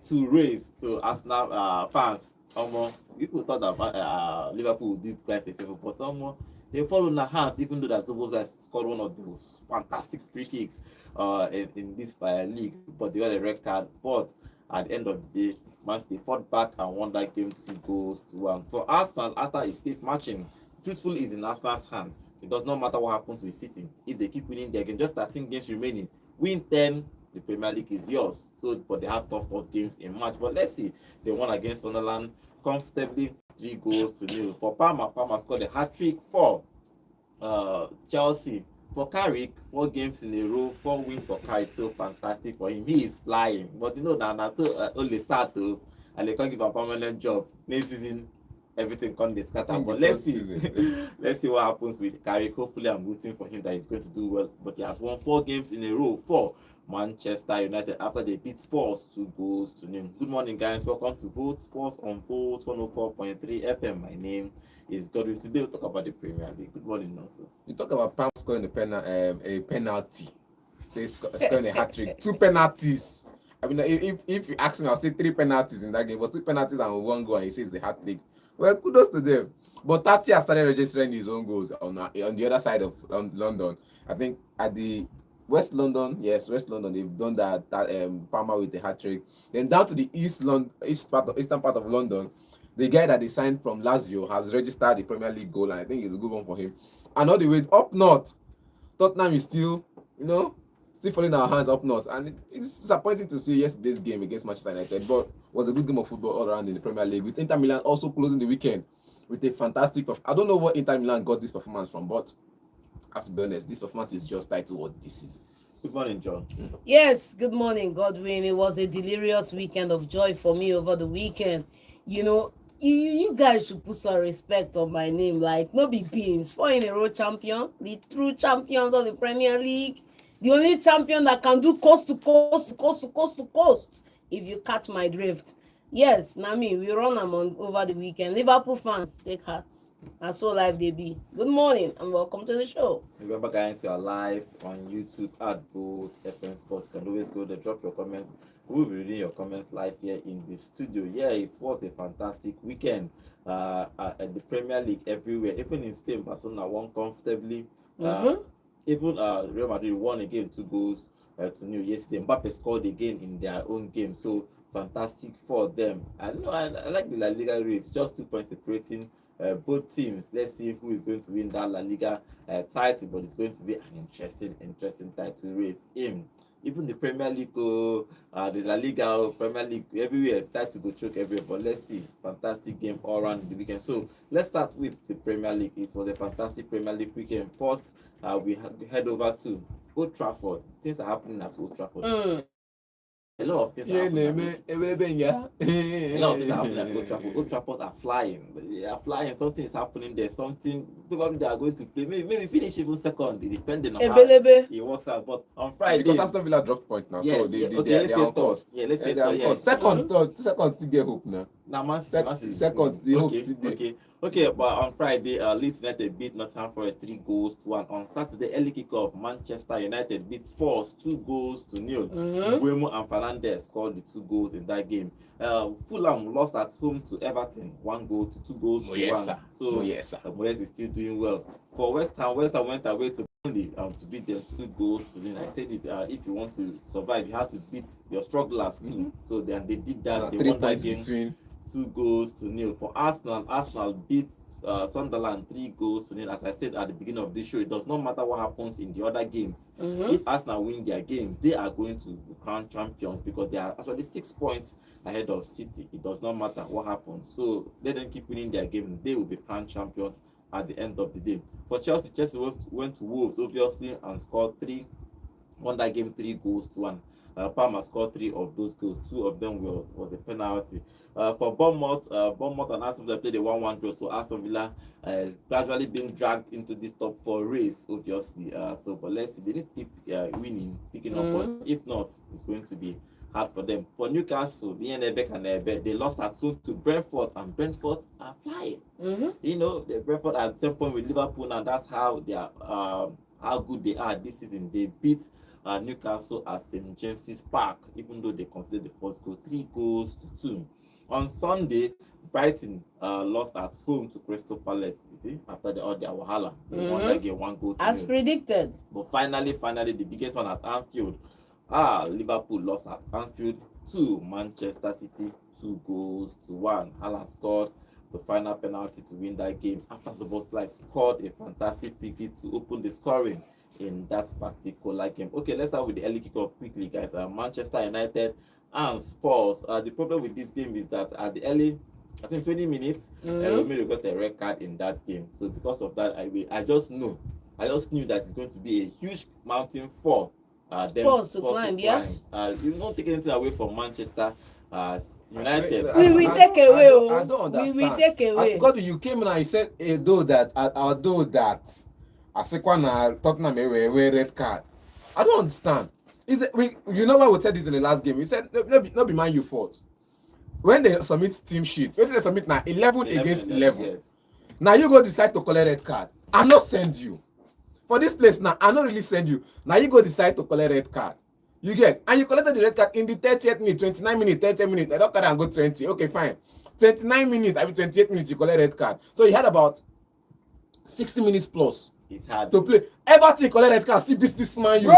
to race. So Arsenal fans, people thought that Liverpool would do guys a favor, but they follow in the hands, even though that Zoboza scored one of those fantastic free kicks in this league, but they got a red card. But at the end of the day, Man City fought back and won that game 2-1. For Arsenal is still matching. Truthfully, is in Arsenal's hands. It does not matter what happens with City. If they keep winning their game, just 13 games remaining, win 10, the Premier League is yours. So, but they have tough games in March. But let's see. They won against Sunderland comfortably, 3-0. For Palmer scored a hat-trick for Chelsea. For Carrick, 4 games in a row, 4 wins for Carrick. So fantastic for him. He is flying. But you know that only start to, and they can't give a permanent job. Next season, everything can't be scattered. But let's see. Let's see what happens with Carrick. Hopefully, I'm rooting for him that he's going to do well. But he has won 4 games in a row for Manchester United after they beat Spurs 2-0. Good morning, guys. Welcome to Vote Sports on Vote 104.3 FM. My name is Godwin. Today we'll talk about the Premier League. Good morning, Nelson. You talk about Pam scoring a penalty. Say scoring a hat trick. 2 penalties. I mean, if you ask me, I'll say 3 penalties in that game, but 2 penalties and 1 goal, and he says the hat trick. Well, kudos to them. But Tati has started registering his own goals on the other side of London. I think at the West London, they've done that Palmer with the hat trick. Then down to the eastern part of London, the guy that they signed from Lazio has registered the Premier League goal, and I think it's a good one for him. And all the way up north, Tottenham is still falling our hands up north, and it's disappointing to see yesterday's game against Manchester United, but it was a good game of football all around in the Premier League, with Inter Milan also closing the weekend with a fantastic I don't know what Inter Milan got this performance from, but I have to be honest, this performance is just tied to what this is. Good morning, John. Yes, good morning, Godwin. It was a delirious weekend of joy for me over the weekend. You guys should put some respect on my name. Like, no big beans. 4 in a row champion, the true champions of the Premier League, the only champion that can do coast to coast to coast to coast to coast. If you catch my drift. Yes, Nami, we run them on over the weekend. Liverpool fans, take heart. And so live they be. Good morning and welcome to the show. Remember, guys, we are live on YouTube at Both FM Sports. You can always go there, drop your comments. We'll be reading your comments live here in the studio. Yeah, it was a fantastic weekend at the Premier League everywhere. Even in Spain, Barcelona won comfortably. Even Real Madrid won again 2-0 yesterday. Mbappe scored again in their own game. So fantastic for them. I like the La Liga race. Just 2 points separating both teams. Let's see who is going to win that La Liga title. But it's going to be an interesting title race. Even the Premier League, the La Liga, Premier League, everywhere, title go choke everywhere. But let's see, fantastic game all around the weekend. So let's start with the Premier League. It was a fantastic Premier League weekend. First, we head over to Old Trafford. Things are happening at Old Trafford. A lot of things are happening. A lot of things are happening at Old Trafford. Old Trafford are flying. They are flying. Something is happening there. Something probably they are going to play. Maybe finish even second, depending on how it works out. But on Friday, because Aston Villa dropped point now, so they are on course. Yeah, let's say third. Second still get hope now. Now, second still hope still there. Okay, but on Friday, Leeds United beat Nottingham Forest 3-1. On Saturday, early kickoff, Manchester United beat Spurs 2-0. Buemo and Fernandes scored the 2 goals in that game. Fulham lost at home to Everton 1-2 So Moyes is still doing well. For West Ham went away to Burnley to beat them 2-0. I said it. If you want to survive, you have to beat your strugglers too. So they did that. They won that game. Between 2-0. For Arsenal beat Sunderland 3-0. As I said at the beginning of this show, it does not matter what happens in the other games. If Arsenal win their games, they are going to crown champions because they are actually 6 points ahead of City. It does not matter what happens. So let them keep winning their game. They will be crowned champions at the end of the day. For Chelsea went to Wolves obviously and won that game 3-1. Palmer scored 3 of those goals. 2 of them was a penalty. For Bournemouth and Aston Villa played a 1-1 draw. So Aston Villa is gradually being dragged into this top 4 race, obviously. But let's see. They need to keep winning, picking up. But if not, it's going to be hard for them. For Newcastle, they lost at home to Brentford, and Brentford are flying. The Brentford are at the same point with Liverpool, and that's how they are. How good they are this season. They beat Newcastle at St James's Park, even though they considered the first goal 3-2. On Sunday, Brighton lost at home to Crystal Palace. You see, after all their wahala, they won that game 1-0. As predicted. But finally, the biggest one at Anfield. Liverpool lost at Anfield to Manchester City 2-1. Haaland scored the final penalty to win that game after Szoboszlai scored a fantastic free kick to open the scoring in that particular game. Okay, let's start with the early kickoff quickly, guys. Manchester United and Spurs. The problem with this game is that at the early, I think 20 minutes, Romero got a red card in that game. So because of that, I just knew that it's going to be a huge mountain for Spurs to climb. Yes. You don't take anything away from Manchester United. We will take away. I don't understand. We will take away. God, you came and I said, although that Asekwana Tottenham were red card. I don't understand. Is it, you know why we said this in the last game? We said not be Man U fault. When they submit team sheet, when they submit now 11 against 11. Yes. Now you go decide to collect red card. I not send you. For this place now, I not really send you. Now you go decide to collect red card. You get, and you collected the red card in the 30th minute, 29 minutes, 30 minutes. I don't care and go 20. Okay, fine. 29 minutes, I mean 28 minutes, you collect red card. So you had about 60 minutes plus. It's hard to play. Everything collect red card, still beat this man. Bro,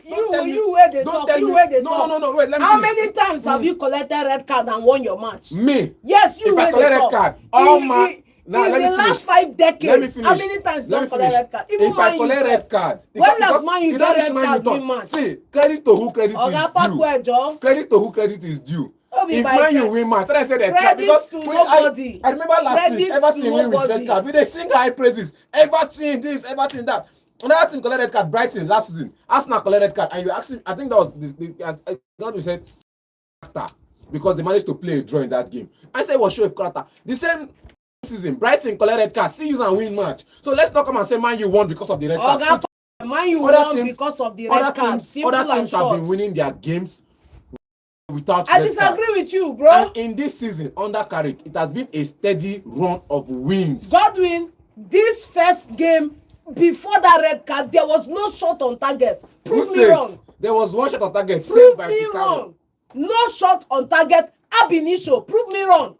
you where they talk. You where they talk. No, wait, let me How many times have you collected red card and won your match? Me. Yes, you where they talk. If I collect red card, all my... Now, in the last 5 decades, how many times don't collect red card? Even if I collect red card, when last man you get red card win match? See, credit to who credit is due. Credit to who credit is due. If man you win match, I said that because I remember last week, everything win with red card. We they sing high praises. Everything this, everything that. Another team collect red card, Brighton last season. Arsenal collect red card, and you actually, I think that was God we said because they managed to play a draw in that game. I said was show of character. The same season, Brighton collect red card, still use and win match. So let's not come and say man you won because of the red card. Man you won because of the red card. Other teams have been winning their games without I disagree with you, bro. And in this season, under Carrick, it has been a steady run of wins. Godwin, this first game, before that red card, there was no shot on target. Prove me wrong. There was one shot on target. Prove me wrong. No shot on target. Ab initio. Prove me wrong.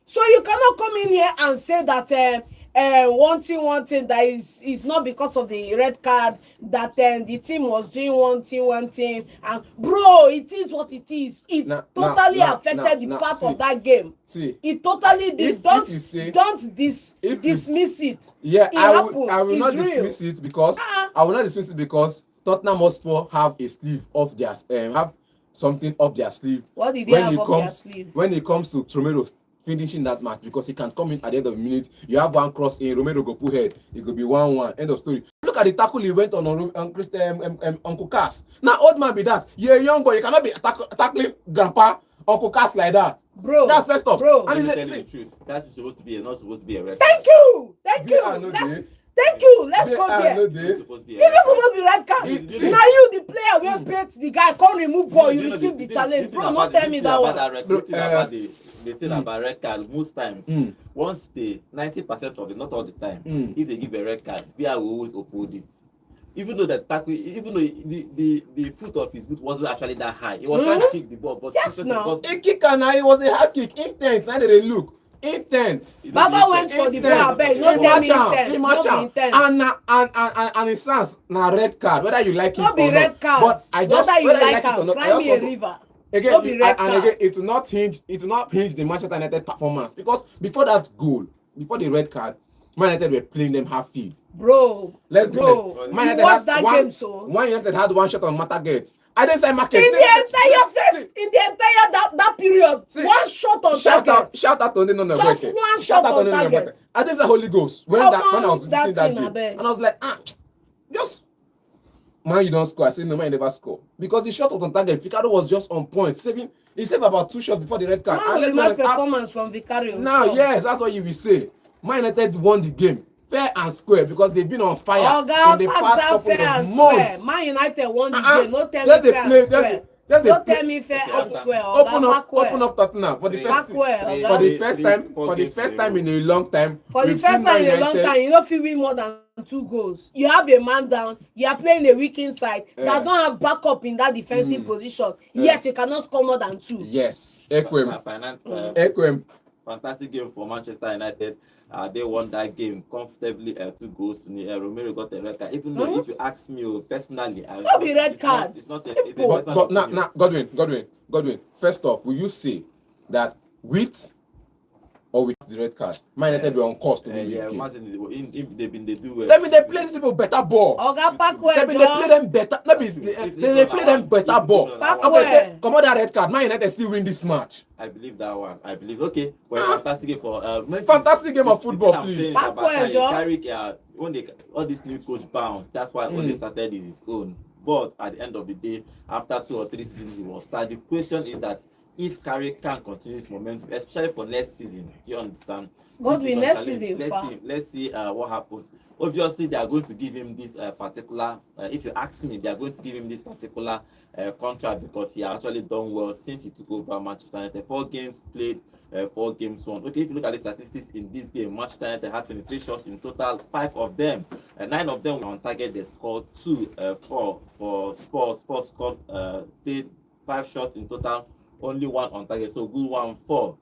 So you cannot come in here and say that one thing that is not because of the red card, that the team was doing one thing, and bro, it is what it is. It totally affected the part of that game. See, it totally did. Don't dismiss it. Yeah, I will not dismiss it because Tottenham Hotspur have a sleeve off their have something off their sleeve. What did they have off their sleeve? When it comes to Romero finishing that match, because he can come in at the end of the minute. You have one cross in, Romero go put head. It could be 1-1. End of story. Look at the tackle he went on Christian Uncle Cass. Now old man be that. You're a young boy. You cannot be tackling Grandpa Uncle Cass like that. Bro, that's first off. Bro, and he's the truth. That's supposed to be not supposed to be a red. Thank you. Thank you. Let's go there. It's supposed to be red card. Now you, the player, will bet the guy can't remove ball. You receive the challenge, bro. Not tell me that one. The thing about red card most times, once they 90% of it, not all the time, if they give a red card, we will always oppose it. Even though the foot of his boot wasn't actually that high, he was trying to kick the ball, but yes, no, a kick and it was a hard kick, intent. Now they look intent. Baba went for the ball, but no damn intent. And it sounds now red card, whether you like it or not. Red card. But I just whether you like it or not, cry me a river. Again, it will not hinge the Manchester United performance, because before that goal, before the red card, Man United were playing them half field. Bro, let's be honest. Man United had that game, so Man United had one shot on Matagate. I didn't say market. In the entire that period, one shot on target. Shout out to Nino. Just one shot on target. I didn't say Holy Ghost when I was seeing that game, and I was like, just. Man, you don't score. I said, no, man, you never score. Because the shot on target, Vicario was just on point. He saved about 2 shots before the red card. Performance from Vicario. Now, yes, that's what you will say. Man United won the game. Fair and square, because they've been on fire in the past couple of months. Man United won the game. No tell me fair and square. Just Don't they tell me fair Okay, and square. open up Tottenham for the first Backwell, first time in a long time. For the We've first seen time Man in a long United- time, you don't feel win more than 2 goals. You have a man down. You are playing a weakened side that don't have backup in that defensive position. Yet you cannot score more than 2. Yes, Equim. Equim. Fantastic game for Manchester United. They won that game comfortably, 2 goals to nil. Romero got a red card. Even though, if you ask me personally, Not be red card. It's not a Simple. But now, Godwin. First off, will you say that with or with the red card, Man United were on course to win this game? They do well. Let me they play these people better ball. Oga Backwell, They play them better. They play them better ball. Okay, come on that red card. Man United still win this match. I believe that one. I believe. Okay, well, fantastic game for fantastic game of football, please. Carrick, when all this new coach bounce, that's why when they started is his own. But at the end of the day, after 2 or 3 seasons, he was sad. The question is that if Carrick can continue his momentum, especially for next season, do you understand? Godwin, next season. Let's see what happens. Obviously, they are going to give him this particular. If you ask me, they are going to give him this particular contract because he has actually done well since he took over Manchester United. 4 games played, 4 games won. Okay, if you look at the statistics in this game, Manchester United had 23 shots in total. 5 of them, 9 of them were on target. They scored 2, 4 for Spurs. Spurs scored 5 shots in total. Only 1 on target, so good one for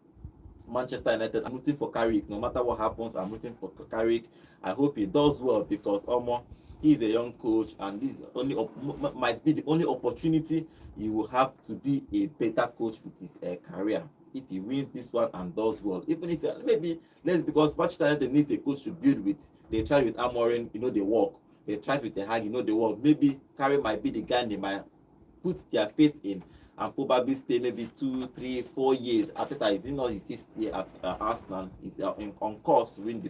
Manchester United. I'm rooting for Carrick. No matter what happens, I'm rooting for Carrick. I hope he does well because he's a young coach, and this might be the only opportunity he will have to be a better coach with his career. If he wins this one and does well, even if maybe because Manchester United needs a coach to build with. They tried with Amorim, they work. They tried with the Hag, they work. Maybe Carrick might be the guy they might put their faith in and probably stay maybe 2, 3, 4 years. Arteta is not his 6th year at Arsenal. He's on course to win the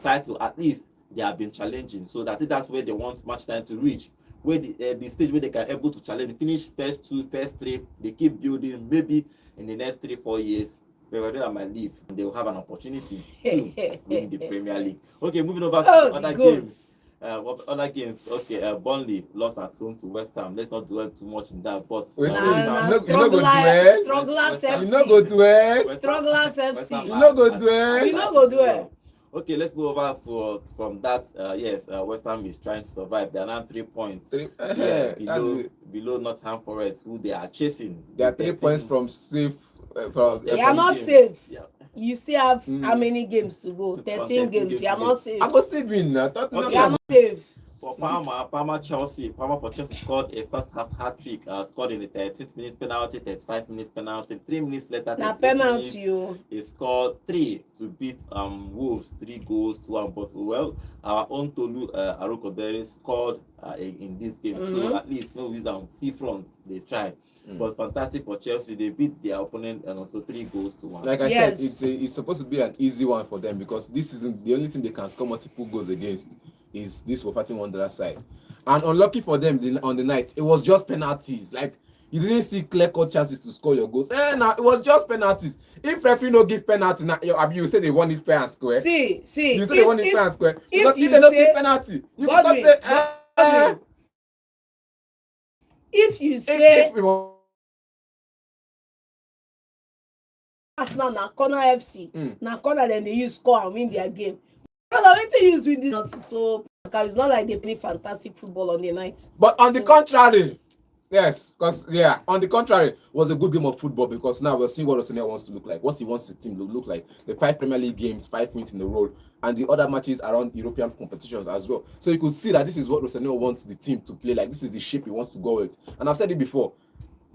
title. At least they have been challenging. So that's where they want Manchester United to reach. Where the stage where they can able to challenge, finish first 2, first 3. They keep building. Maybe in the next 3, 4 years, Guardiola might leave. They will have an opportunity to win the Premier League. Okay, moving over to other games. Other games, okay. Burnley lost at home to West Ham. Let's not dwell too much in that. But Strugglers FC. Okay, let's go over from that. Yes, West Ham is trying to survive. They are now 3 points. Below Nottingham Forest, who they are chasing. They are 3 points from safe. They are not safe. Yeah. You still have how many games to go? 13 games. You are not safe. I must still win. You are not safe. For Parma for Chelsea scored a first half hat-trick, scored in the 13th minute penalty, 35 minutes penalty, 3 minutes later, he scored 3 to beat Wolves, 3 goals to 1. But our own Tolu Arokodere scored in this game, so at least no reason seafront they tried. But fantastic for Chelsea, they beat their opponent and also 3 goals to 1. Like I said, it's supposed to be an easy one for them because this isn't the only thing they can score multiple goals against is this Wolverhampton Wanderers side. And unlucky for them on the night, it was just penalties. Like you didn't see clear-cut chances to score your goals. Now it was just penalties. If referee no give penalty, now you say they want it fair and square. See. You say they want it fair and square. Because if they don't give penalty, you can't say. If you say Arsenal na corner FC, na corner then they use score and win their game. Use win this, so it's not like they play fantastic football on the night. But on the contrary, yes, on the contrary, it was a good game of football because now we're seeing what Arsenal wants to look like. What he wants his team to look like. The 5 Premier League games, 5 wins in a row, and the other matches around European competitions as well. So you could see that this is what Arsenal wants the team to play like. This is the shape he wants to go with. And I've said it before.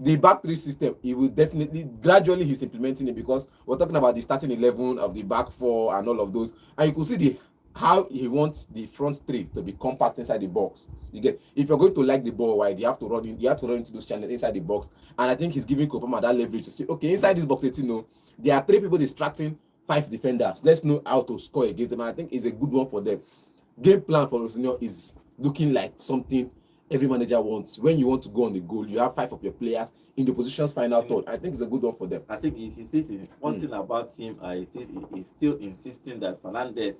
The back 3 system, he will definitely, gradually he's implementing it because we're talking about the starting 11 of the back 4 and all of those. And you could see how he wants the front 3 to be compact inside the box. You get, if you're going to like the ball wide, you have to run into those channels inside the box. And I think he's giving Kopama that leverage to say, okay, inside this box 18, there are 3 people distracting 5 defenders. Let's know how to score against them. And I think it's a good one for them. Game plan for Rosinho is looking like something every manager wants. When you want to go on the goal, you have 5 of your players in the position's final third. I think it's a good one for them. I think he's insisting. One thing about him, he's still insisting that Fernandes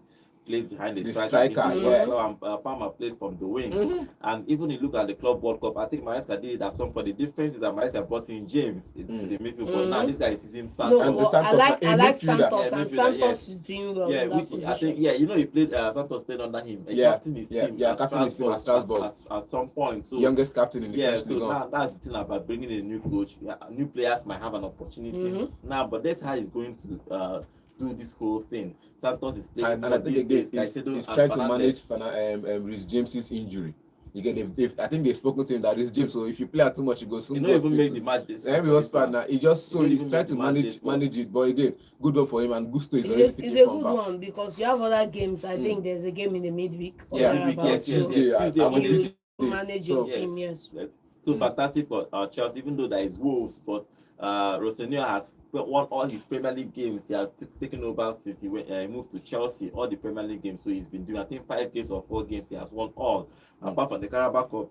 plays behind the The striker. striker, In this yes. World Cup, and Palmer played from the wings. And even you look at the Club World Cup, I think Maresca did it at some point. The difference is that Maresca brought in James into the midfield, but now this guy is using Santos. No, And the but Santos, I a like midfielder. Santos, Yeah, and midfielder, Santos yes. is doing well Yeah, in that which position. I think, he played Santos played under him. He Yeah, captained his yeah, team yeah, at captain his team at Strasbourg Strasbourg. at some point. So Youngest captain in the yeah, French so League. now that's the thing about bringing in a new coach. Yeah, new players might have an opportunity now, but that's how he's going to do this whole thing. Santos is playing And I think again, he's trying to manage Reece James's injury. You get, I think they've spoken to him that Reece James, so if you play out too much, you go soon. He don't even make the match this Every hospital now. He just so He don't he's even trying make to the match manage day it. But again, good one for him, and Gusto is It's already a picking good from back. one because you have other games. I think there's a game in the midweek. or Yeah, thereabout, yes, so Tuesday, I'm on you it. manage your team, yes. So fantastic for Chelsea, even though there is Wolves, but Rossonero has won all his Premier League games. He has taken over since he moved to Chelsea, all the Premier League games. So he's been doing, I think, 5 games or 4 games. He has won all, apart from the Carabao Cup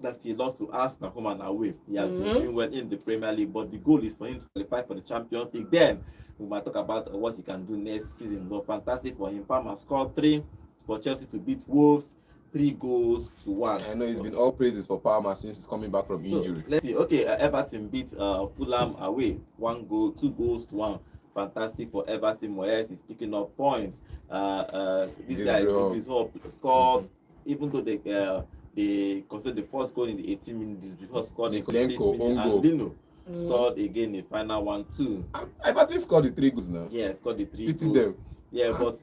that he lost to Arsenal home and away. He has been doing well in the Premier League, but the goal is for him to qualify for the Champions League. Then we might talk about what he can do next season. But fantastic for him. Palmer scored 3 for Chelsea to beat Wolves, 3-1. I know he's been all praises for Palmer since he's coming back from injury. Let's see. Okay, Everton beat Fulham away, 2-1. Fantastic for Everton. Moyes is picking up points. This guy scored, even though they considered the first goal in the 18 minutes because scored the 15th minute, and Lino scored again the final 1-2. Everton scored the 3 goals now. Yeah, scored the 3 Pity goals. them. Yeah, but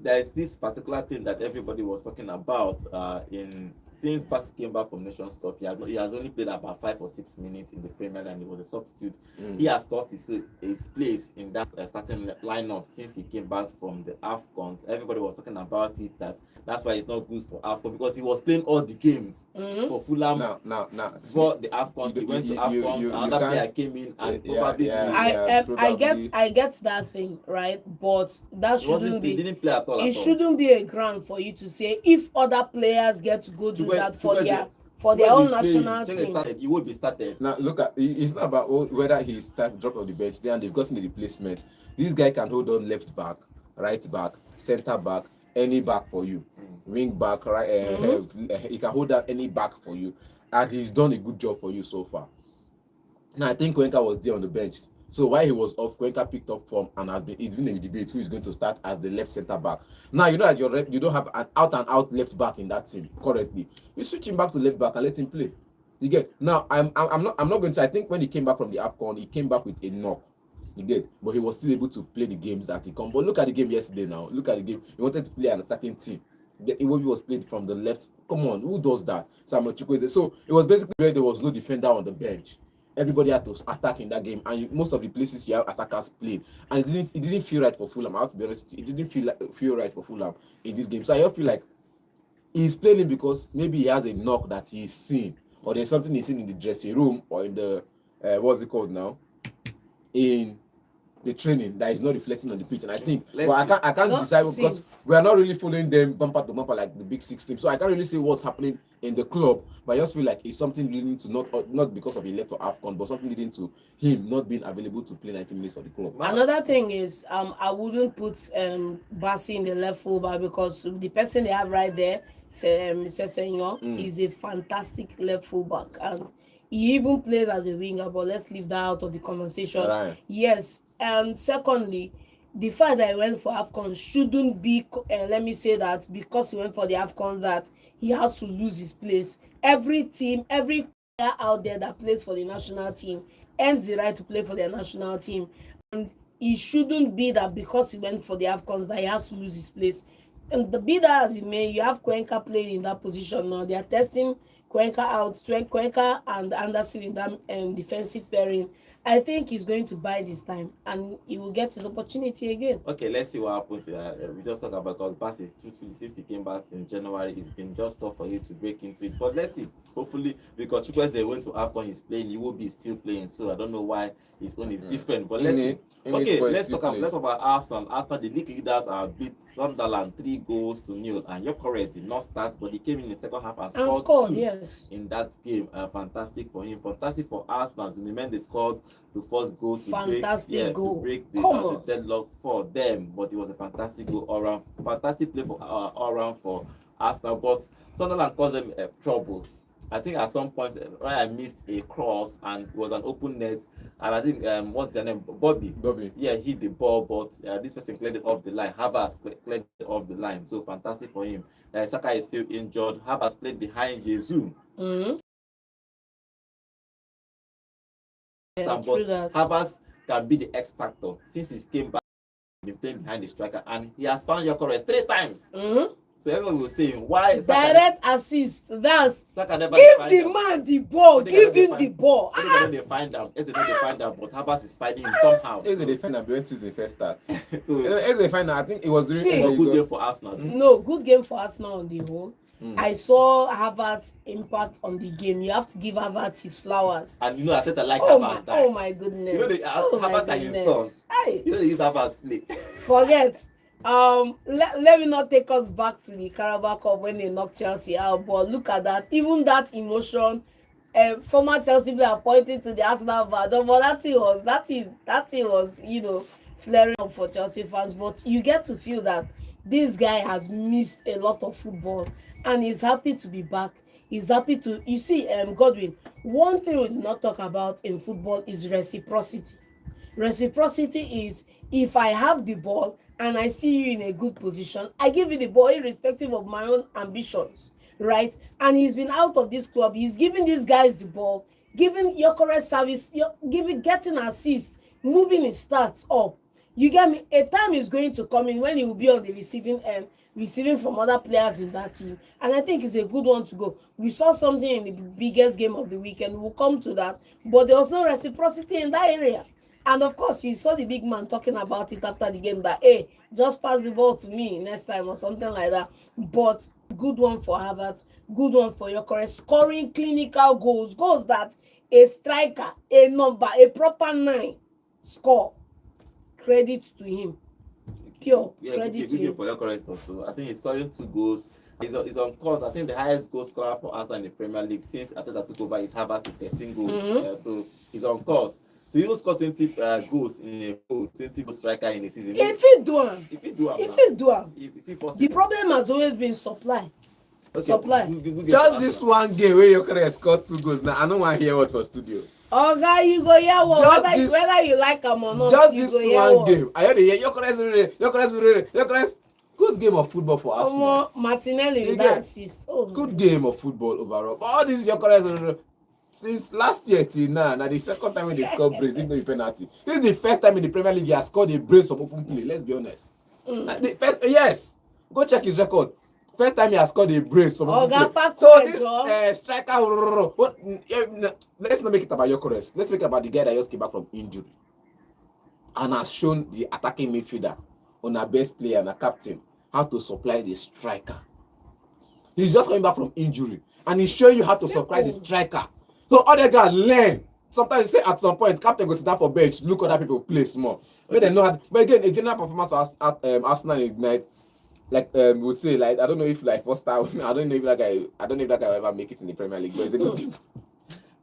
there's this particular thing that everybody was talking about since Bassey came back from Nations Cup. He has only played about 5 or 6 minutes in the Premier League, and he was a substitute. He has lost his place in that starting lineup since he came back from the AFCONs. Everybody was talking about it, that's why it's not good for AFCON, because he was playing all the games for Fulham. Now. Before the AFCONs, he went to AFCONs, another player came in, and probably I get that thing, right? But that shouldn't be. He didn't play at all. It shouldn't be a ground for you to say if other players get to go do that for their own national team. He will be started. Now look at, it's not about whether he drop on the bench. Then they've gotten the replacement. This guy can hold on left back, right back, center back, any back for you, wing back, right. He can hold down any back for you, and he's done a good job for you so far. Now I think Cuenca was there on the bench. So while he was off, Cuenca picked up form and it's been a debate who is going to start as the left center back. Now you know that you don't have an out and out left back in that team currently. You switch him back to left back and let him play. You get? Now I'm not going to say, I think when he came back from the AFCON, he came back with a knock. You get? But he was still able to play the games that he come. But look at the game yesterday now. Look at the game. He wanted to play an attacking team. Iwobi was played from the left. Come on, who does that? Samuel Chukwueze. So it was basically where there was no defender on the bench. Everybody had to attack in that game, and most of the places you have attackers played, and it didn't feel right for Fulham. I have to be honest with you, it didn't feel right for Fulham in this game. So I feel like he's playing because maybe he has a knock that he's seen, or there's something he's seen in the dressing room or in the what's it called now, in the training that is not reflecting on the pitch. And I think, I can't decide because we are not really following them bumper to bumper like the big 6 teams. So I can't really say what's happening in the club, but I just feel like it's something leading to not because of he left for AFCON, but something leading to him not being available to play 90 minutes for the club. Another thing is, I wouldn't put Bassey in the left fullback because the person they have right there, Mr. Senyor, is a fantastic left fullback, and he even plays as a winger. But let's leave that out of the conversation. Right. Yes, and secondly, the fact that he went for AFCON shouldn't be, let me say that because he went for the AFCON that he has to lose his place. Every team, every player out there that plays for the national team earns the right to play for their national team. And it shouldn't be that because he went for the AFCON that he has to lose his place. And the be that as it may, you have Cuenca playing in that position now. They are testing Cuenca out, Cuenca and Anderson in that defensive pairing. I think he's going to buy this time and he will get his opportunity again. Okay, let's see what happens. We just talk about because Bassey, truthfully, since he came back in January, it's been just tough for him to break into it. But let's see. Hopefully, because Chukwueze went to AFCON, he's playing, he will be still playing. So I don't know why his own is different. But let's see. Okay, let's talk about Arsenal. Arsenal, the league leaders beat Sunderland 3-0. And Gyökeres did not start, but he came in the second half and scored 2 yes. in that game. Fantastic for him. Fantastic for Arsenal. Zubimendi scored the first goal to Fantastic goal. to break Come the on. deadlock for them. But it was a fantastic goal all round, fantastic play for all round for Arsenal. But Sunderland caused them troubles. I think at some point Ryan missed a cross and it was an open net, and I think what's their name, Bobby. Yeah, hit the ball, but this person cleared it off the line. Havertz cleared it off the line, so fantastic for him. Saka is still injured. Havertz played behind Jesus. Mm-hmm. Yeah, But true that. Havertz can be the X factor since he came back. Been playing behind the striker and he has found Gyökeres 3 times. Mm-hmm. So everyone was saying why direct assist. That's Saka never give the them. man the ball. Give him the ball. They find them. They find them, but Havertz is finding him somehow. It's a defender beyond since the first start. So it's a defender. I think it was during a good game for Arsenal. No, good game for Arsenal on the whole. I saw Havertz's impact on the game. You have to give Havertz his flowers. And you know, I said I like Havertz. Oh my goodness. You know, Havertz and his son. You know, they use Havertz play. Forget. Let me not take us back to the Carabao Cup when they knocked Chelsea out. But look at that. Even that emotion. Former Chelsea player pointing to the Arsenal badge. But that thing was, you know, flaring up for Chelsea fans. But you get to feel that this guy has missed a lot of football and he's happy to be back. He's happy to, you see, Godwin, one thing we do not talk about in football is reciprocity. Reciprocity is if I have the ball and I see you in a good position, I give you the ball irrespective of my own ambitions, right? And he's been out of this club. He's giving these guys the ball, giving Gyökeres service, getting assist, moving his stats up. You get me? A time is going to come in when he will be on the receiving end, receiving from other players in that team. And I think it's a good one to go. We saw something in the biggest game of the weekend. We'll come to that. But there was no reciprocity in that area. And of course, you saw the big man talking about it after the game that, hey, just pass the ball to me next time or something like that. But good one for Havertz, good one for Gyökeres, scoring clinical goals that a striker, a number, a proper 9 score. Credit to him. Pure credit to him. For Gyökeres also. I think he's scoring 2 goals. He's on course. I think the highest goal scorer for Arsenal in the Premier League since Arteta took over is Havertz with 13 goals. So he's on course. To even score 20 goals in a goal, 20 goal striker in a season. If he do him, the problem has always been supply. Okay, supply. Just this one game where Gyökeres scored 2 goals. Now I don't want to hear what for studio. Okay, you go hear what whether you like him or not. Just this one game. I heard the Gyökeres. Good game of football for Arsenal. Martinelli with that assist. Good game of football overall. But all these Gyökeres since last year till now the second time when they scored brace, even though the penalty. This is the first time in the Premier League he has scored a brace from open play. Let's be honest. Yes, go check his record. First time he has scored a brace from open play. So this striker, let's not make it about Gyökeres. Let's make it about the guy that just came back from injury and has shown the attacking midfielder on our best player and a captain how to supply the striker. He's just coming back from injury and he's showing you how to supply the striker. So other guys learn. Sometimes you say at some point, captain goes sit down for bench, look other people play small. But they know how. But again, a general performance of Arsenal Ignite, like we'll say, like I don't know if like first time, I don't know if that guy will ever make it in the Premier League, but it's a good game.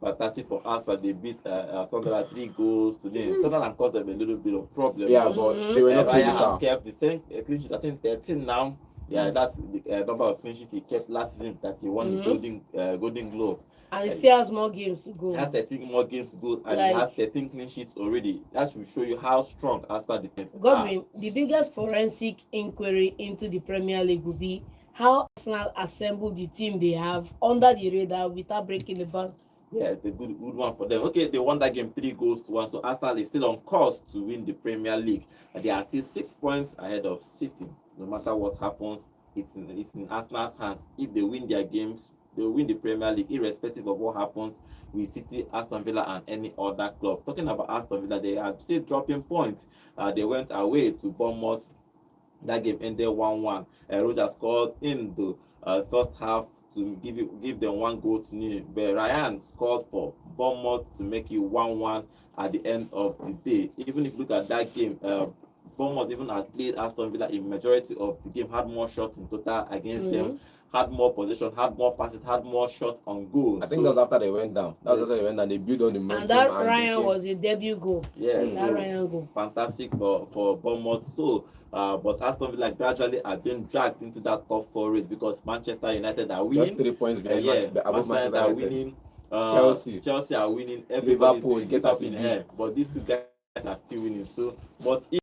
Fantastic for Arsenal. They beat Sunderland 3 goals today. Sunderland caused them a little bit of problem. Yeah, but they were not playing. Ryan has kept the same clean sheet. I think 13 now. Yeah, that's the number of clean sheets he kept last season that he won the Golden Glove. And he still has more games to go. He has 13 more games to go and he has 13 clean sheets already. That should show you how strong Arsenal defense is. Godwin, the biggest forensic inquiry into the Premier League will be how Arsenal assembled the team they have under the radar without breaking the bank. Yeah, it's a good one for them. Okay, they won that game 3-1. So Arsenal is still on course to win the Premier League. And they are still 6 points ahead of City. No matter what happens, it's in Arsenal's hands. If they win their games, they will win the Premier League, irrespective of what happens with City, Aston Villa, and any other club. Talking about Aston Villa, they are still dropping points. They went away to Bournemouth. That game ended 1-1. Rodgers scored in the first half to give them 1 goal to nil. But Ryan scored for Bournemouth to make it 1-1 at the end of the day. Even if you look at that game, Bournemouth even has played Aston Villa in majority of the game, had more shots in total against them. had more possession, had more passes, had more shots on goal. I think that was after they went down. That was after they went down. They built on the momentum. And that Ryan was a debut goal. Yeah, that so Ryan goal. Fantastic for Bournemouth. So, but Aston Villa gradually are being dragged into that top 4 race because Manchester United are winning. Just 3 points behind above Manchester United are winning. Chelsea are winning. Liverpool get us in here, but these 2 guys are still winning. So, but if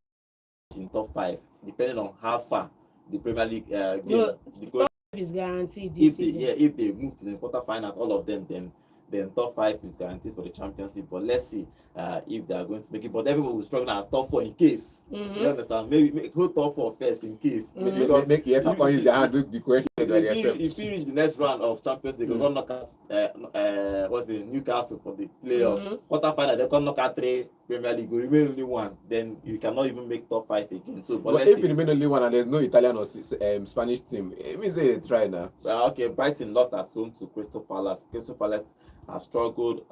in top 5, depending on how far the Premier League game, top 5 is guaranteed this season. If they move to the quarterfinals, all of them, then top 5 is guaranteed for the championship. But let's see if they are going to make it. But everyone will struggle at top 4 in case. You understand? Maybe make whole top 4 first in case. Because make EFA use their hand do the question. If you reach the next round of Champions League, go knock out what's the Newcastle for the playoffs. Quarterfinal, they can knock out 3 Premier League, will remain only 1. Then you cannot even make top 5 again. So, but if you remain only 1 and there's no Italian or Spanish team, it means they try now. Okay, Brighton lost at home to Crystal Palace. Crystal Palace has struggled,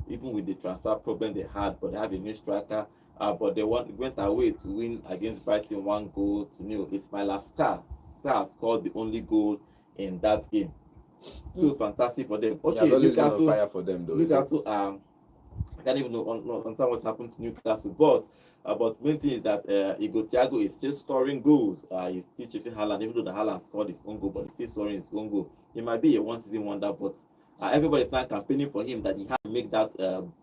even with the transfer problem they had, but they have a new striker. But they went away to win against Brighton 1-0. Ismaila Sarr scored the only goal in that game. So fantastic for them. Okay, Newcastle fire for them though. Newcastle, I can't even understand what's happened to Newcastle, but main thing is that Thiago is still scoring goals. He's still chasing Haaland, even though the Haaland scored his own goal, but he's still scoring his own goal. He might be a one-season wonder, but everybody's now campaigning for him that he has to make that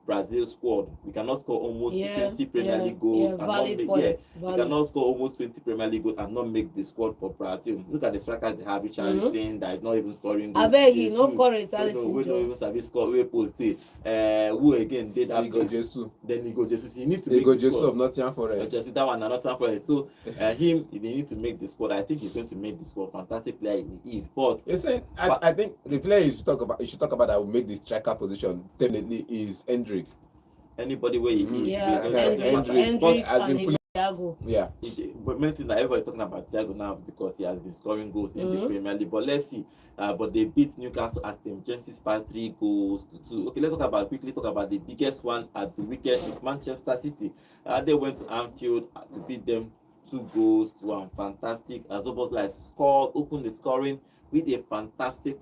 Brazil squad. We cannot score almost 20 Premier League goals and not make we cannot score almost 20 Premier League goals and not make the squad for Brazil. Look at the strikers they have, Richarlison that is not even scoring goals. I beg you, no correct. We don't even sabi score. We post it. Who again did that? Then he go Jesus. He needs to make the squad. Of Nottingham Forest. Just that one, Nottingham Forest. So he needs to make the squad. I think he's going to make the squad. Fantastic player he is. But you're saying I think the player you should talk about that will make the striker position definitely is Hendrick. Anybody where he is. Hendrick has been pulling. Yeah. But main thing that everybody's talking about Thiago now because he has been scoring goals in the Premier League. But let's see. But they beat Newcastle at St. James's Park 3-2. Okay, let's quickly talk about the biggest one at the weekend is Manchester City. They went to Anfield to beat them 2-1. Fantastic. Scored, opened the scoring with a fantastic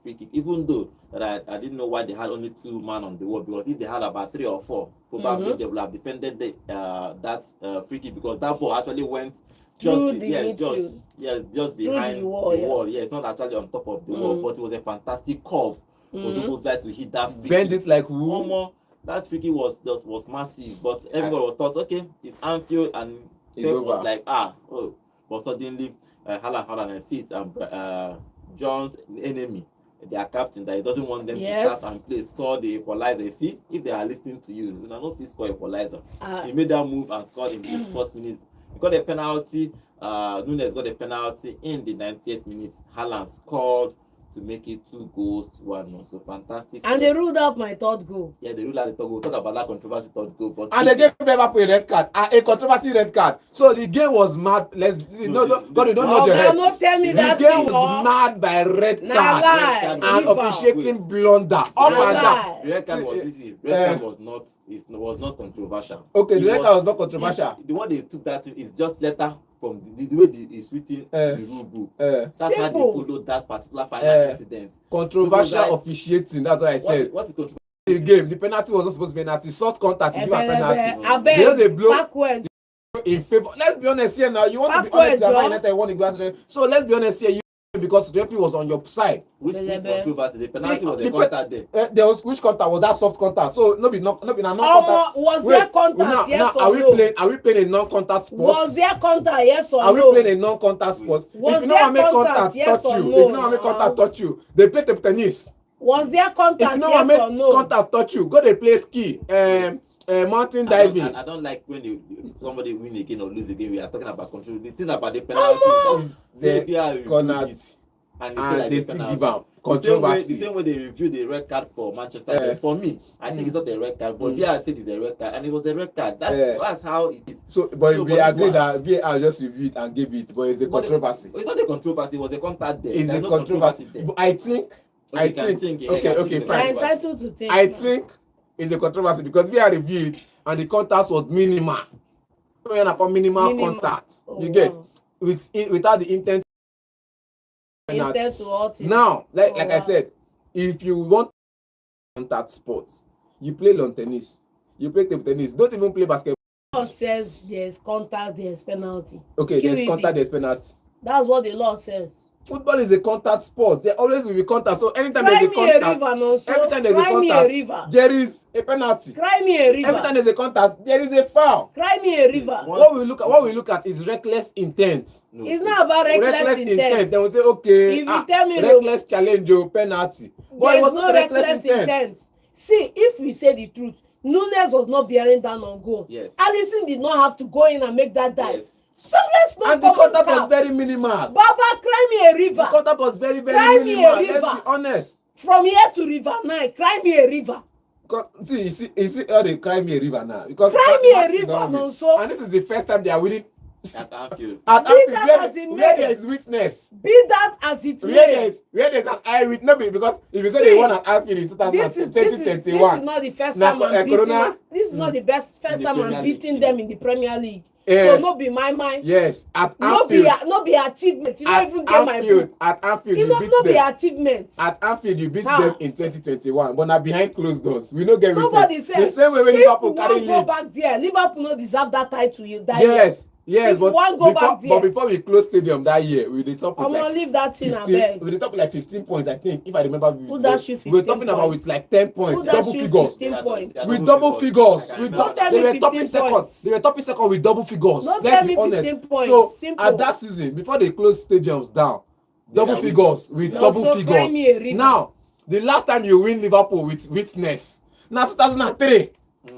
free kick. Even though that I didn't know why they had only 2 men on the wall, because if they had about 3 or 4, probably they would have defended that free kick, because that ball actually went just behind the wall. Yeah, it's not actually on top of the wall, but it was a fantastic curve. Was supposed to hit that free bend kick. It like who? More. That free kick was massive, but everybody was thought, okay, it's Anfield, and Pep was like, but suddenly Haaland and sit and John's enemy, their captain, that he doesn't want them to start and play, score the equalizer. See, if they are listening to you, you know, if score equalizer. He made that move and scored in the 4th minute. He got a penalty. Nunes got a penalty in the 90th minute. Haaland scored to make it 2-1. So fantastic. And they ruled out my 3rd goal. Yeah, they ruled out the 3rd goal. Talk about that controversy 3rd goal. But and they gave Liverpool a red card, a controversy red card. So the game was mad. Let's see. God, you don't know your head. Not tell me the game was mad by red card and officiating blunder. The red card was easy. Red card was not controversial. Okay, the red card was not controversial. The one they took that thing is just letter from the way it's written in the rule book. That's how they followed that particular final incident. Controversial officiating, that's what I said. What is controversial? The game, the penalty was not supposed to be penalty. Short contact, give a penalty. There's a blow in favor. Let's be honest here now. You want to be honest, you want to go. So let's be honest here. Because the referee was on your side. Which controversy? The penalty was the contact there. There was which contact was that soft contact? So no non-contact. Was there contact? Yes or no? Are we playing a non-contact sport? Was there contact? Yes or no? Are we playing a non-contact sport? If you know how make contact touch you, if you know how make contact touch you, they play table tennis. Was there contact? If you know how make contact touch you, go they play ski. Mountain diving. I don't like when somebody win again or lose again. We are talking about control. The thing about the penalty, the corners, and they still give out controversy. The same way they review the red card for Manchester. For me, I think it's not a red card, but VAR said it's a red card, and it was a red card. That's how it is. So, we agree that VAR just reviewed and gave it, but it's a controversy. It's not a controversy. It was a contact there. It's a controversy. But I think. Okay, fine. Entitled to think. I think it's a controversy because VAR reviewed and the contact was minimal. Minimal contact. You get without the intent penalty. Intent to hurt him. Now, like I wow. said, if you want contact sports, you play lawn tennis, you play table tennis, don't even play basketball. Law says there's contact, there's penalty. Okay, there's QED. contact, there's penalty. That's what the law says. Football is a contact sport. There always will be contact. So anytime Cry there's a me a contact, river, no, so every time there's a cry me a contact, river. there is a penalty. Cry me a river. Every time there's a contact, there is a foul. Cry me a river. What we look at is reckless intent. No, It's see, not about reckless intent. Then we say, okay, If you tell me reckless challenge or penalty. But it There's was no not reckless intent. See, if we say the truth, Nunes was not bearing down on goal. Yes. Alisson did not have to go in and make that dive. Yes. So let's not And the come on contact was cap. very minimal. Baba, cry me a The river. contact was very, very Cry me a minimal. Let's river. be honest. From here to River 9, cry me a river. Because, you see how they cry me a river now. Because Cry me a Man City river, don't win. no, so- And this is the first time they are winning At Anfield. at Be Anfield, that as it where may. there is witness. Be that as it may. Where there's an eye witness. No, because if you say See, they won at Anfield in This is 2021, not the first Now, time I'm beating. Corona- This is not the best first the time Premier I'm League. beating them in the Premier League. Yeah. So no be my mind. yes, at No be Anfield, no be achievement. You don't at even get my Anfield, book. at Anfield, You you know beat no be them. achievement. At Anfield, you beat How? them in 2021, but now behind closed doors. We don't get Nobody witness. said The same way when if Liverpool you carry wan go lead. back there, Liverpool no deserve that title. You die. Yes, If but you wan go back there- before we close stadium that year, we dey top with I'm gonna like leave that thing 15, abeg. we dey top with like 15 points, I think, if I remember. Who dash you we were 15 talking about points? with like 10 points, Who dash double you figures. 15 points? With double figures, I can with remember Don't tell that. me they were topping 15 second. points. They were topping second with double figures. Don't Let's tell be me honest. 15 points. So Simple. at that season, before they closed stadiums down, double Yeah, figures with No, double so cry me a figures. river. Now, the last time you win Liverpool with witness, now 2003. You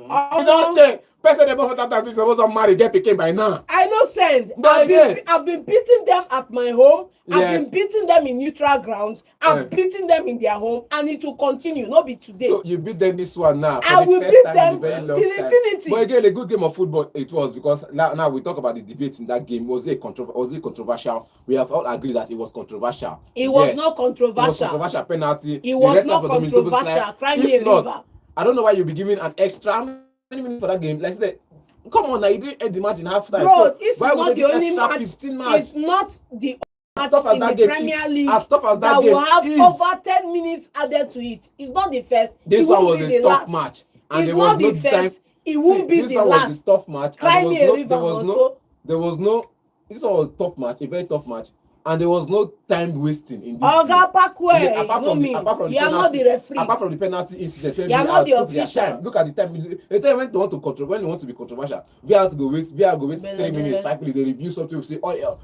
don't think person about that time supposed to marry get pikin by now. I no send. But again- I've been beating them at my home. I've Yes. been beating them in neutral grounds. I'm Yeah. beating them in their home, and it will continue. Not be today. So you beat them this one now. For I the will first beat time them in a very long till time. infinity. But again, a good game of football it was, because now we talk about the debate in that game. Was it controversial? We have all agreed that it was controversial. It was Yes. not It was controversial. controversial penalty. It The was red not card for Dominic Soboslai. controversial. Cry If me a not, river. I don't know why you'll be giving an extra how many minutes for that game. Like I said, come on now, you didn't end the match in half time. Bro, So it's why would not they the give only extra match. 15 match? It's not the As match tough as in that the game Premier is, League as tough as that that game will have is, over 10 minutes added to it. It's not the first. this it one won't was be a the tough last. match, and It's there was not no the time. first. It won't be This the one last. was a tough match. Cry And me there a was river no, there was no, also. there was no. This one was a tough match, a very tough match, and there was no time wasting in this. Oga game. Pakwe, Yeah, apart from the you are penalty, not the referee. apart from the penalty incident, when You are VAR not the took their officials. time. Look at the time. The time when they want to control, when they want to be controversial, VAR go waste 3 minutes, 5 minutes. They review something, say, oh yeah,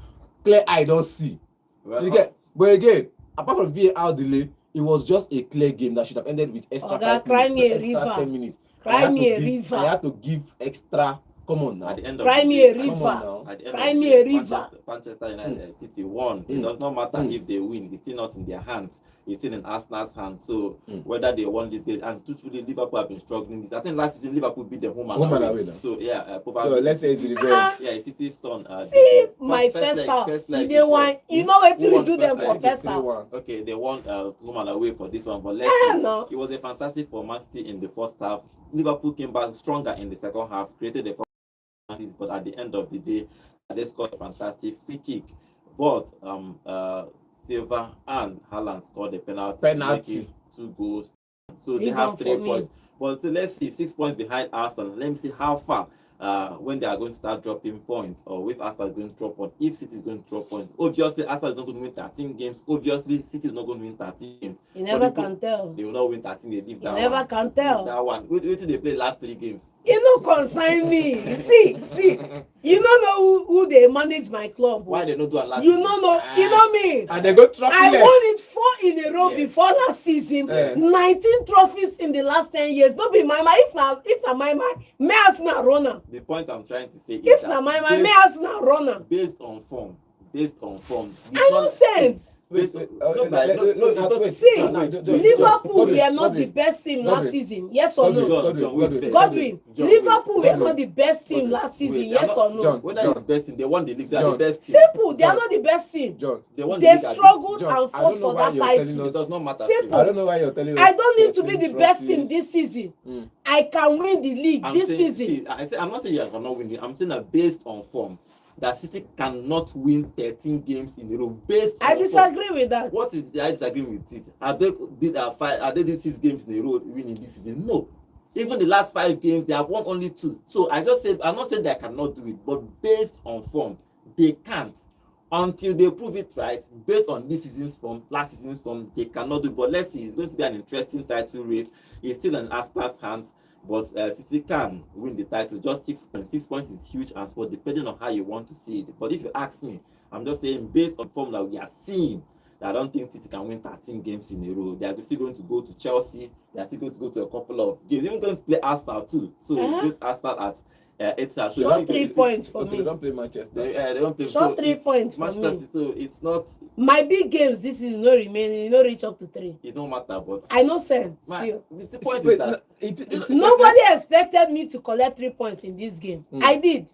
clear eye don't see. Well, You get, but again, apart from VAR delay, it was just a clear game that should have ended with extra Oga, 5 cry minutes, me a extra river. 10 minutes. Cry I had me to a give- river. I had to give extra. Come on now. At the end of Cry the me day, a Come on river. now. At the end Cry of the me day, a river. Manchester United City won. It does not matter if they win. It's still not in their hands. It's still in Arsenal's hands. So whether they won this game, and truthfully, Liverpool have been struggling. This, I think last season Liverpool beat them home and away. now. So yeah, probably. So let's say it's the revenge. Yeah, City's turn. See, my first half. leg, They won. You know what Who we won do them first for leg? first half. 3-1. Okay, they won home and away for this one, but let's see. No. It was a fantastic for Man City in the first half. Liverpool came back stronger in the second half, created a but at the end of the day, they scored a fantastic free kick. But Silva and Haaland scored a penalty. Making 2 goals. So they Even have 3 for me. points. But so let's see, 6 points behind Arsenal. Let me see how far when they are going to start dropping points, or if Arsenal is going to drop points, if City is going to drop points. Obviously, Arsenal is not going to win 13 games. Obviously, City is not going to win 13 games. You never But can tell. they will not win 13. They leave You that never one. can Leave tell. that one. Wait till they play last 3 games. You no consign me. See. You don't know who they manage my club. Why they not do a last You season? don't know. You know me. And they go trophy I less. won it 4 in a row Yes. before last season. Yeah. 19 trophies in the last 10 years. Don't be my mind. If na my mind, may Arsenal runner. The point I'm trying to say is If that na my mind, may Arsenal runner. based on form. I no sense. Wait, Based- wait, no, but no, it's not- wait. See, No, no, don't- Liverpool don't- were not don't- the best team last Godwin. season. Yes or no? John, wait first. Godwin, John, Liverpool wait. were not the best team last season. Wait, Yes I'm or not- no? John. Whether it's the best team, they won the league. They are the John. best team. Simple. They are John. not the best team. John, They won the They league. struggled John, and I don't fought know for why that you're telling title. It does not matter. Simple. I don't know why you're telling us. I don't need to be 13 the best team trophies. this season. Mm. I can win the league I'm this saying, season. see, I'm not saying you are not winning. I'm saying that based on form, that City cannot win 13 games in a row based on I disagree with that. What is I disagree with it? Are they did 6 games in a row winning this season? No. Even the last 5 games, they have won only 2. So I just said, I'm not saying they cannot do it, but based on form, they can't. Until they prove it right, based on this season's form, last season's form, they cannot do it. But let's see, it's going to be an interesting title race. It's still in Arsenal's hands, but City can win the title. Just 6 points. 6 points is huge and small, depending on how you want to see it. But if you ask me, I'm just saying, based on form that we are seeing, I don't think City can win 13 games in a row. They are still going to go to Chelsea. They are still going to go to a couple of games. They're even going to play Arsenal too. So with Arsenal at Etihad. So Short 3 points for me. They don't play Manchester. They don't play. Short 3 points for Manchester me. City, so it's not. My big games this is no remaining. No reach up to 3. It don't matter, but I know sense my, still. the point is that Nobody expected me to collect 3 points in this game. I did.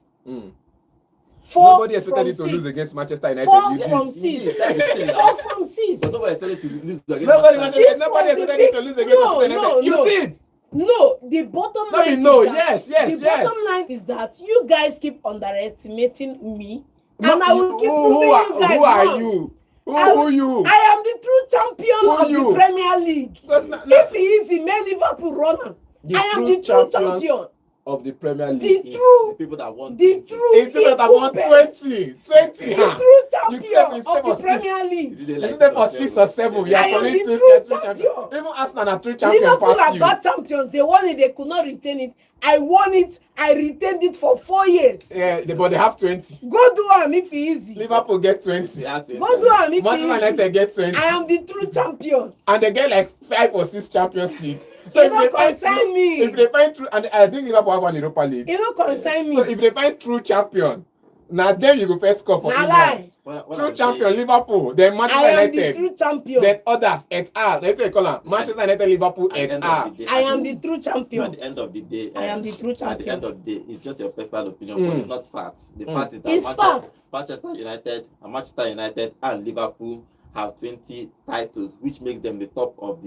4 Nobody expected you to lose against Manchester United. 4 You from did. 6. That's the thing 4 now. from 6. But nobody expected to lose against Nobody Manchester. nobody expected you to lose against No, Manchester United. You no. did. No, the bottom No, line. no, is that, yes. The bottom line is that you guys keep underestimating me, and I will keep who proving you guys who are wrong. you? Who I- you? I am the true champion Who of you? the Premier League. Because na- If he is the main Liverpool runner, The I am true the true champions champion. of the Premier The League. It's true, the people that want the it. true, It's people that won incumbent, 20. the huh? true You champion step of for the 6. Premier League. Is it Is like it there for 6 or 7? We are I am calling the two true champions. champion. Even Arsenal are 3 champions Liverpool past are you. bad champions. They won it. They could not retain it. I won it. I retained it for 4 years. Yeah, but they have 20. Go do am if he easy. Liverpool get 20. Go do am if Manchester he United easy. get 20. I am the true champion. And they get like 5 or 6 Champions League. It don't concern me. If they find true, and I think Liverpool have one Europa League. It don't concern me. So if they find true champion, now then you go first score for Na England. lie. True champion Liverpool, then I Manchester am the United, true champion. then others et al. Let's say call them Manchester United, Liverpool et al. I am the true At champion. the end of the day, I am the true At the champion. end of the day, it's just your personal opinion, but it's not fact. The fact is that It's fact. Manchester United and Liverpool have 20 titles, which makes them the top of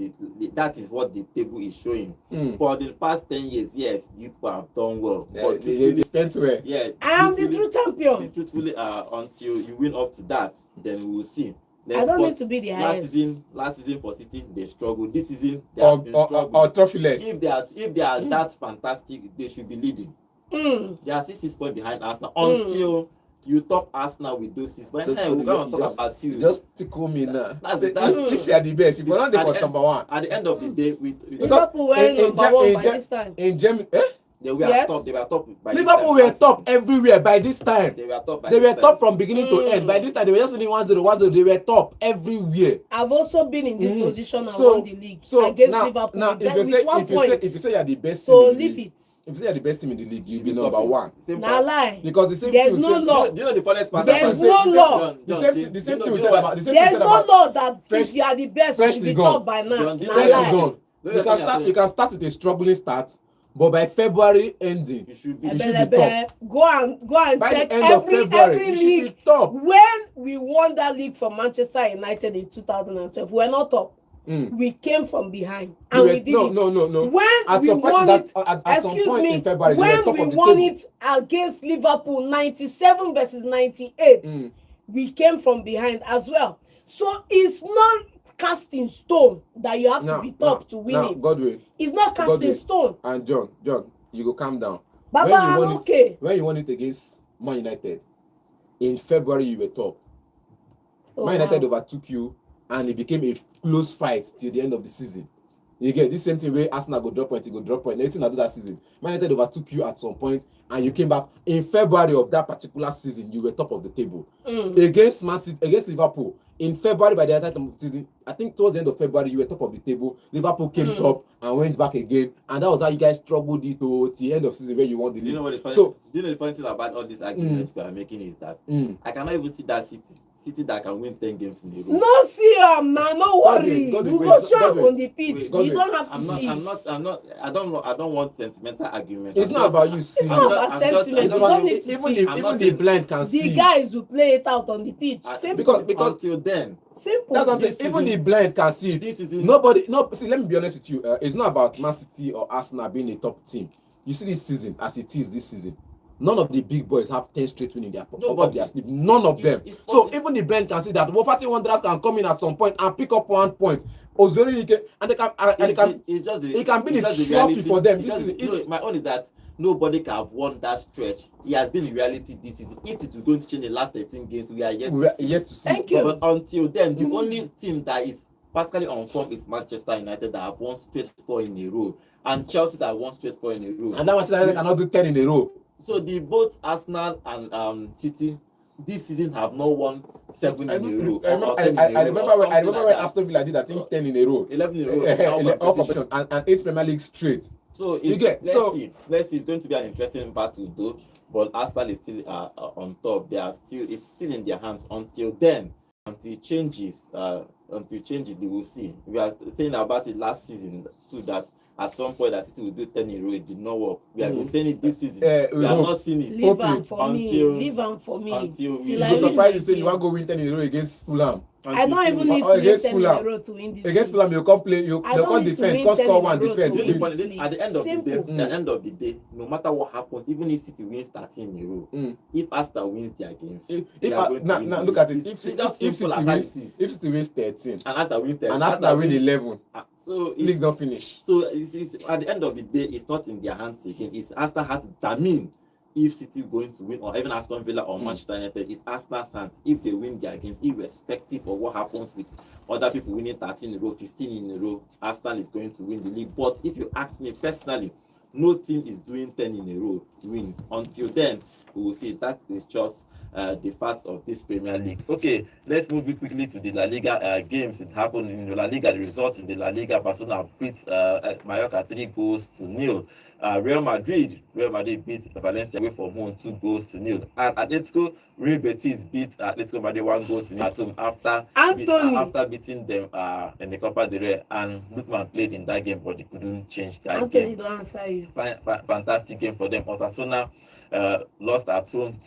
that is what the table is showing. For the past 10 years, yes, you people have done well. But They spent well. yeah, I am the true champion. truthfully, until you win up to that, then we will see. I don't need to be the last highest. season for City, they struggled. This season, they have been struggling. Or trophyless. If they are that fantastic, they should be leading. They are 6 points behind Arsenal until you top Arsenal with those 6 points. Hey, we're going to talk about you. Just tickle me now. That's Say, it, that's if you are the best, if you're not the At the for number 1. At the end of the day, Liverpool wearing number 1 by this time. In Germany, they were Yes. top. They were top. By this Liverpool time were last top season. everywhere by this time. They were top. By They this were time. top from beginning to end. By this time, they were just winning 1-0, 1-0. They were top everywhere. I've also been in this position and So- won the league So against now, Liverpool now with if you say 1 if you point. say you are the best So team in the leave league, it. if you say you are the best team in the league, you'll You be should number top it. 1. Same Na part. lie. Because the same There's thing. no law. Do you know the funniest part? There's about it? no law. The same thing we said about the same thing we There's said no about law that Fresh- if you are the best, you should freshly be gone. top by now. John, Na this freshly is lie. gone. Wait, You can wait, start. wait. You can start with a struggling start, but by February ending, You should be. You should be Ebelebe, go and by check the end of February, every you should league. be top. When we won that league for Manchester United in 2012, we were not top. We came from behind and we did no, it. no. When At we some point won that- it, at some excuse point me, in February, they were when top we of the won table. it against Liverpool, 97 versus 98, we came from behind as well. So it's not cast in stone that you have to be top to win it. Godwin It's not cast in Godwin. stone. and John, you go calm down. Baba, When you I'm won it- okay. When you won it against Man United, in February you were top. Oh, Man United wow. overtook you, and it became a close fight till the end of the season. You get this same thing where Arsenal go drop point, you go drop point. Everything I do that season, Man United overtook you at some point, and you came back in February of that particular season. You were top of the table against Man City, against Liverpool. In February, by the end of the season, I think towards the end of February, you were top of the table. Liverpool came top and went back again, and that was how you guys struggled it to the end of season where you won the Do you league. know what the funny? So do you know the funny thing about all these arguments we are making is that I cannot even see that City that can win 10 games in a row. No see man, no worry. Godwin, We wait, go show Godwin, on the pitch. wait, You Godwin. don't have to I'm not. see. I don't want sentimental arguments. it's not about you It's seeing. not about sentiment. You don't need to Even see. even the blind can The see. guys who play it out on the pitch. Simple. because until then, Simple. That's what I'm saying. This Even season- the blind can see this it. season- Nobody, no. See, let me be honest with you. It's not about Man City or Arsenal being a top team. You see this season as it is this season. None of the big boys have 10 straight wins in their Nobody. sleep. None of them. It's So possible. even the blend can see that Wofati Wanderers can come in at some point and pick up 1 point. Ozori, and they can, It's just the, it can be it's the just trophy reality. for them. It's This just is no, my own is that nobody can have won that stretch. He has been in reality this season. If it was going to change the last 13 games, we are yet to see. Thank you. But until then, the only team that is practically on form is Manchester United that have won straight 4 in a row, and Chelsea that won straight 4 in a row. And that Manchester United cannot do 10 in a row. So the both Arsenal and City this season have not won 7 in a row. I remember when Aston Villa did, I think, 10 in a row. 11 in a row. All competition and 8 Premier League straight. So let's see. It's going to be an interesting battle though. But Arsenal is still on top. It's still in their hands. Until it changes, they will see. We are saying about it last season too, that at some point that City will do 10 in a row. It did not work. We have been saying it this season. We have not seen it. Leave them for me. Until we. I'm so surprised you say you want to go win 10 in a row against Fulham. I don't even need to win 10 in a row to win this. Against Fulham, you can't play. You can't defend. You can't score one. Defend. At the end of the day, no matter what happens, even if City wins 13 in a row, if Arsenal wins their games, now look at it. If City wins 13 and Arsenal wins 13, and Arsenal win 11, so league don't finish. So it's at the end of the day, it's not in their hands again. It's Arsenal has to determine if City going to win, or even Aston Villa or Manchester United. It's Arsenal's hands if they win their games, irrespective of what happens with other people winning 13 in a row, 15 in a row. Arsenal is going to win the league. But if you ask me personally, no team is doing 10 in a row wins. Until then, we will see. That is just the fact of this Premier League. Okay, let's move it quickly to the La Liga games. It happened in the La Liga. The result in the La Liga, Barcelona beat Mallorca 3-0. Real Madrid beat Valencia away from home 2-0. And Atletico Real Betis beat Atletico Madrid 1-0 at home after beating them in the Copa del Rey. And Lookman played in that game, but he couldn't change that game. Don't answer you. Fantastic game for them. Osasuna lost at home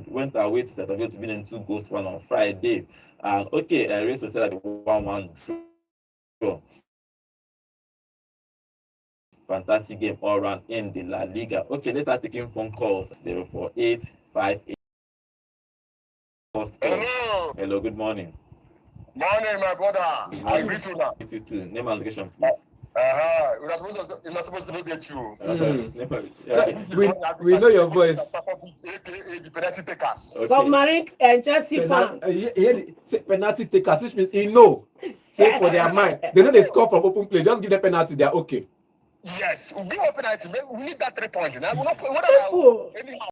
went away to Sevilla to beat them 2-1 on Friday. And Real Sociedad 1-1 draw. Fantastic game all around in the La Liga. Okay, let's start taking phone calls. 04858. Hello, good morning. Morning, my brother. I greet you now. You too. Name and location, please. We're not supposed to look at you. We know your voice. AKA the penalty takers. Okay. Submarine and Chelsea fan. Penalty takers, which means he know. Say for their mind. They know they score from open play. Just give them penalty. They're okay. Yes, we give a penalty. We need that 3 points. Now, Simple. anyhow.